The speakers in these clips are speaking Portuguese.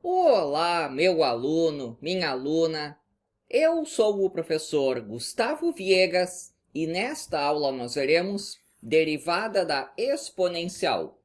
Olá, meu aluno, minha aluna. Eu sou o professor Gustavo Viegas e nesta aula nós veremos derivada da exponencial.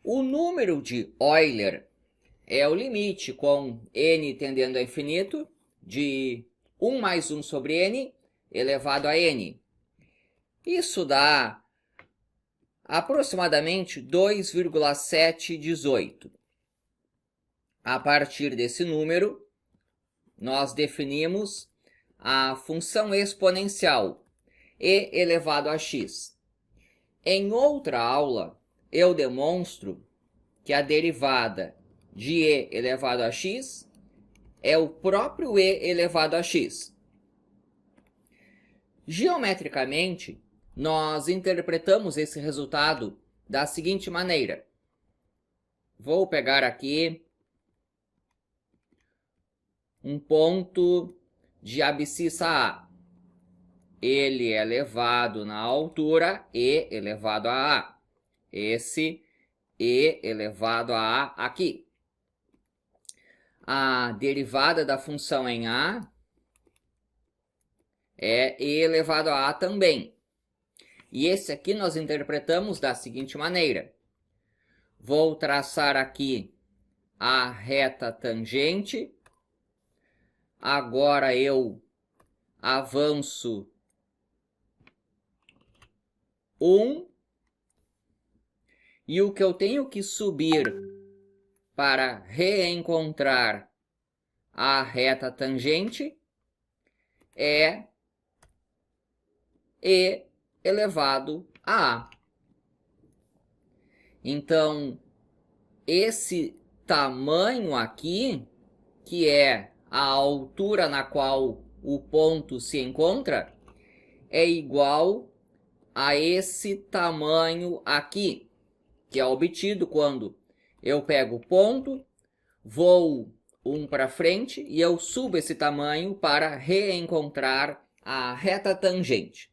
O número de Euler é o limite com n tendendo a infinito de 1 mais 1 sobre n elevado a n. Isso dá aproximadamente 2,718. A partir desse número, nós definimos a função exponencial e elevado a x. Em outra aula, eu demonstro que a derivada de e elevado a x é o próprio e elevado a x. Geometricamente, nós interpretamos esse resultado da seguinte maneira. Vou pegar aqui um ponto de abscissa A. Ele é elevado na altura e elevado a A. Esse e elevado a A aqui. A derivada da função em A é e elevado a A também. E esse aqui nós interpretamos da seguinte maneira. Vou traçar aqui a reta tangente. Agora eu avanço 1. E o que eu tenho que subir para reencontrar a reta tangente é e elevado a A. Então, esse tamanho aqui, que é a altura na qual o ponto se encontra, é igual a esse tamanho aqui, que é obtido quando eu pego o ponto, vou 1 para frente e eu subo esse tamanho para reencontrar a reta tangente.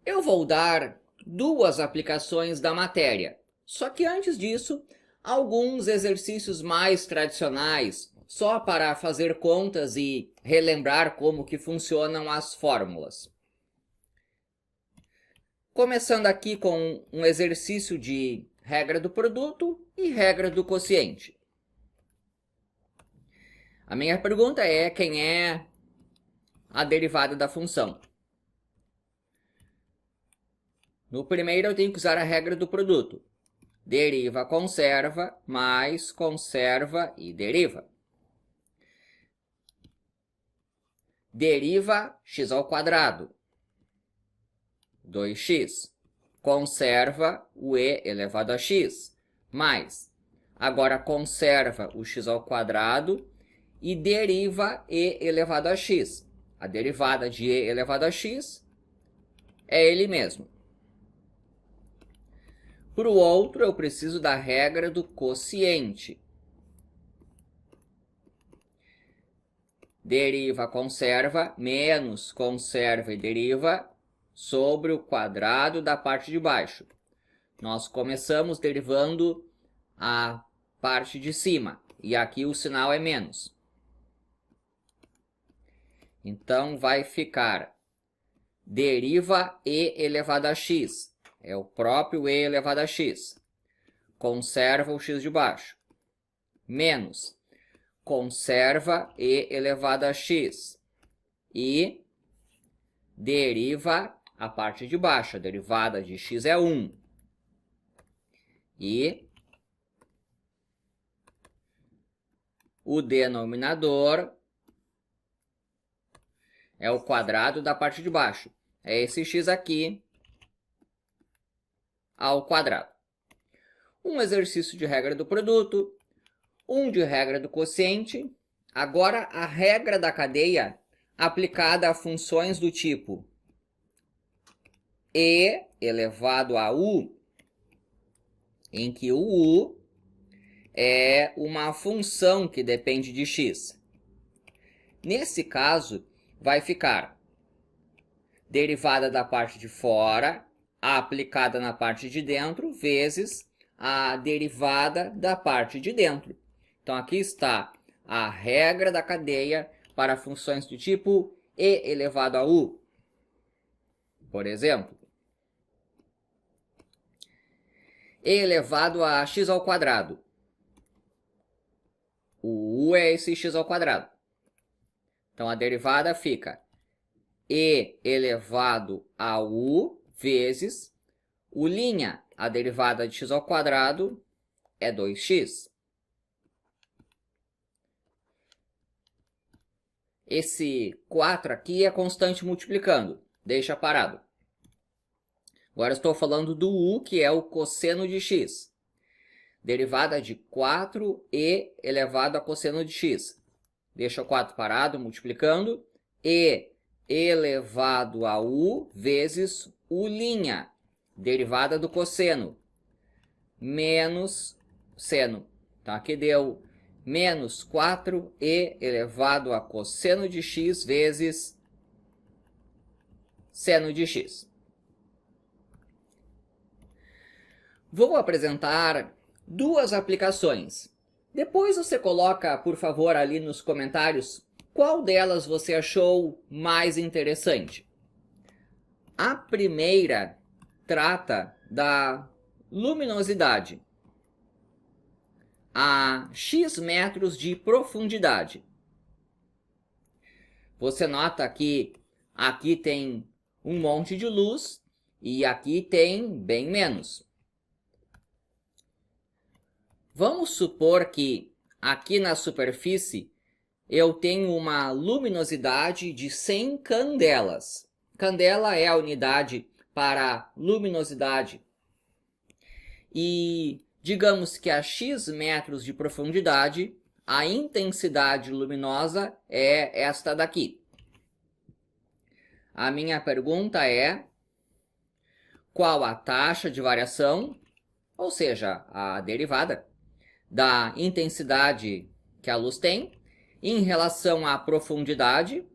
Eu vou dar duas aplicações da matéria, só que antes disso, alguns exercícios mais tradicionais, só para fazer contas e relembrar como que funcionam as fórmulas. Começando aqui com um exercício de regra do produto e regra do quociente. A minha pergunta é quem é a derivada da função. No primeiro eu tenho que usar a regra do produto. Deriva, conserva, mais conserva e deriva. Deriva x ao quadrado. 2x. Conserva o e elevado a x. Mais. Agora conserva o x ao quadrado e deriva e elevado a x. A derivada de e elevado a x é ele mesmo. Para o outro, eu preciso da regra do quociente. Deriva, conserva, menos conserva e deriva sobre o quadrado da parte de baixo. Nós começamos derivando a parte de cima, e aqui o sinal é menos. Então, vai ficar deriva e elevado a x. É o próprio e elevado a x. Conserva o x de baixo. Menos. Conserva e elevado a x. E deriva a parte de baixo. A derivada de x é 1. E o denominador é o quadrado da parte de baixo. É esse x aqui ao quadrado. Um exercício de regra do produto, um de regra do quociente. Agora, a regra da cadeia aplicada a funções do tipo e elevado a u, em que o u é uma função que depende de x. Nesse caso, vai ficar derivada da parte de fora aplicada na parte de dentro vezes a derivada da parte de dentro. Então, aqui está a regra da cadeia para funções do tipo e elevado a u. Por exemplo, e elevado a x ao quadrado. O u é esse x ao quadrado. Então, a derivada fica e elevado a u vezes u'. A derivada de x ao quadrado é 2x. Esse 4 aqui é constante multiplicando. Deixa parado. Agora estou falando do u, que é o cosseno de x. Derivada de 4e elevado a cosseno de x. Deixa o 4 parado, multiplicando. E elevado a u vezes u'. Derivada do cosseno. Menos seno. Então, aqui deu menos 4e elevado a cosseno de x vezes seno de x. Vou apresentar duas aplicações. Depois você coloca, por favor, ali nos comentários qual delas você achou mais interessante. A primeira trata da luminosidade a x metros de profundidade. Você nota que aqui tem um monte de luz e aqui tem bem menos. Vamos supor que aqui na superfície eu tenho uma luminosidade de 100 candelas. Candela é a unidade para luminosidade. E digamos que a x metros de profundidade, a intensidade luminosa é esta daqui. A minha pergunta é: qual a taxa de variação, ou seja, a derivada, da intensidade que a luz tem em relação à profundidade,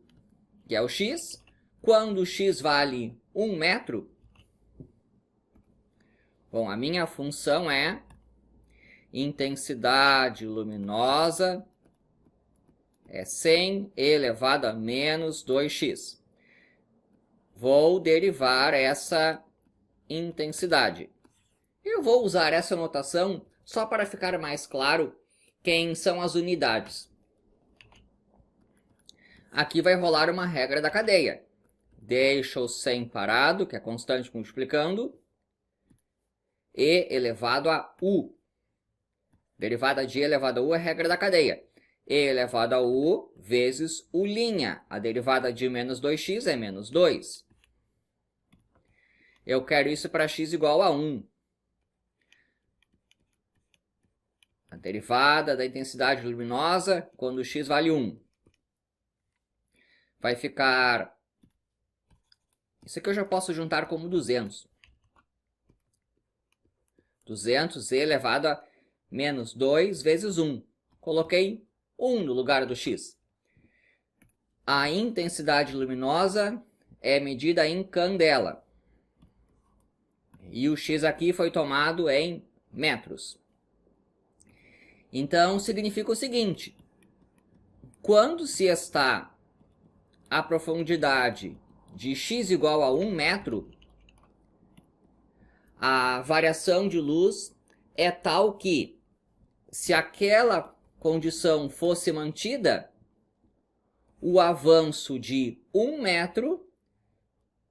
que é o x, quando x vale 1 metro? Bom, a minha função é intensidade luminosa é 100 elevado a menos 2x. Vou derivar essa intensidade. Eu vou usar essa notação só para ficar mais claro quem são as unidades. Aqui vai rolar uma regra da cadeia. Deixa o 100 parado, que é constante multiplicando, e elevado a u. Derivada de e elevado a u é regra da cadeia. E elevado a u vezes u'. A derivada de menos 2x é menos 2. Eu quero isso para x igual a 1. A derivada da intensidade luminosa quando x vale 1. Vai ficar... Isso aqui eu já posso juntar como 200. 200 elevado a menos 2 vezes 1. Coloquei 1 no lugar do x. A intensidade luminosa é medida em candela. E o x aqui foi tomado em metros. Então, significa o seguinte: quando se está a profundidade de x igual a 1 metro, a variação de luz é tal que, se aquela condição fosse mantida, o avanço de 1 metro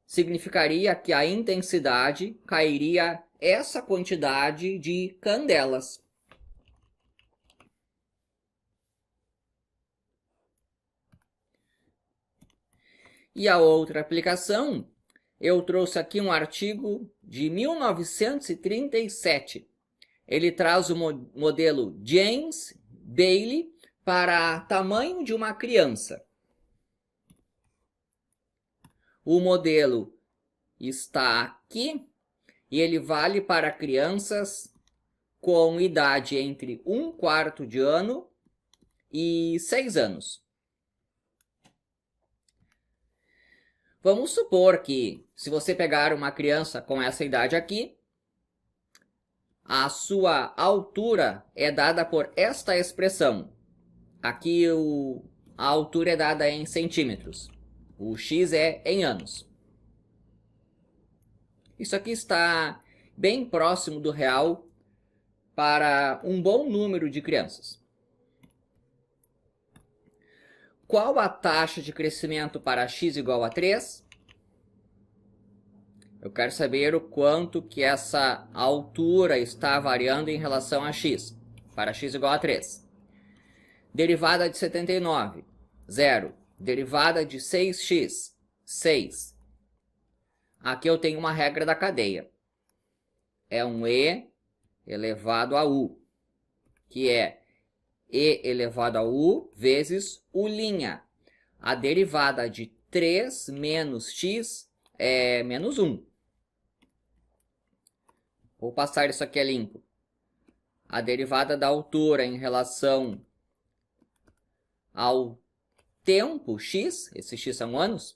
significaria que a intensidade cairia essa quantidade de candelas. E a outra aplicação, eu trouxe aqui um artigo de 1937. Ele traz o modelo James Bailey para tamanho de uma criança. O modelo está aqui e ele vale para crianças com idade entre 1/4 de ano e 6 anos. Vamos supor que, se você pegar uma criança com essa idade aqui, a sua altura é dada por esta expressão. Aqui a altura é dada em centímetros. O x é em anos. Isso aqui está bem próximo do real para um bom número de crianças. Qual a taxa de crescimento para x igual a 3? Eu quero saber o quanto que essa altura está variando em relação a x, para x igual a 3. Derivada de 79, 0. Derivada de 6x, 6. Aqui eu tenho uma regra da cadeia. É um e elevado a u, que é e elevado a u vezes u'. A derivada de 3 menos x é menos 1. Vou passar isso aqui a limpo. A derivada da altura em relação ao tempo x, esse x são anos,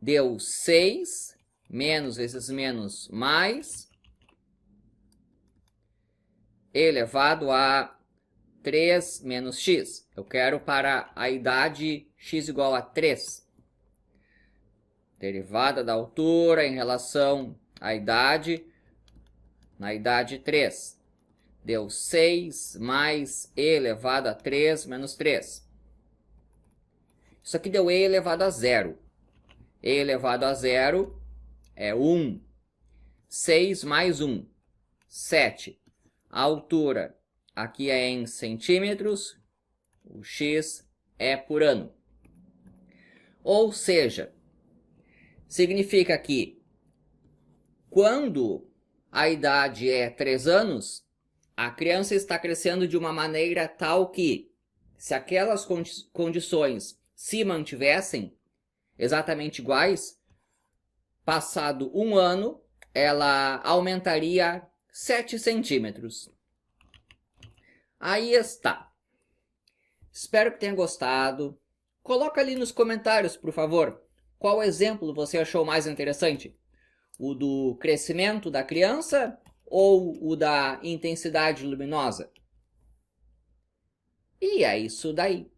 deu 6 menos vezes menos mais elevado a 3 menos x. Eu quero para a idade x igual a 3. Derivada da altura em relação à idade, na idade 3. Deu 6 mais e elevado a 3 menos 3. Isso aqui deu e elevado a 0. E elevado a 0 é 1. 6 mais 1, 7. A altura aqui é em centímetros, o x é por ano. Ou seja, significa que quando a idade é 3 anos, a criança está crescendo de uma maneira tal que, se aquelas condições se mantivessem exatamente iguais, passado 1 ano, ela aumentaria 7 centímetros. Aí está. Espero que tenha gostado. Coloca ali nos comentários, por favor, qual exemplo você achou mais interessante. O do crescimento da criança ou o da intensidade luminosa? E é isso daí.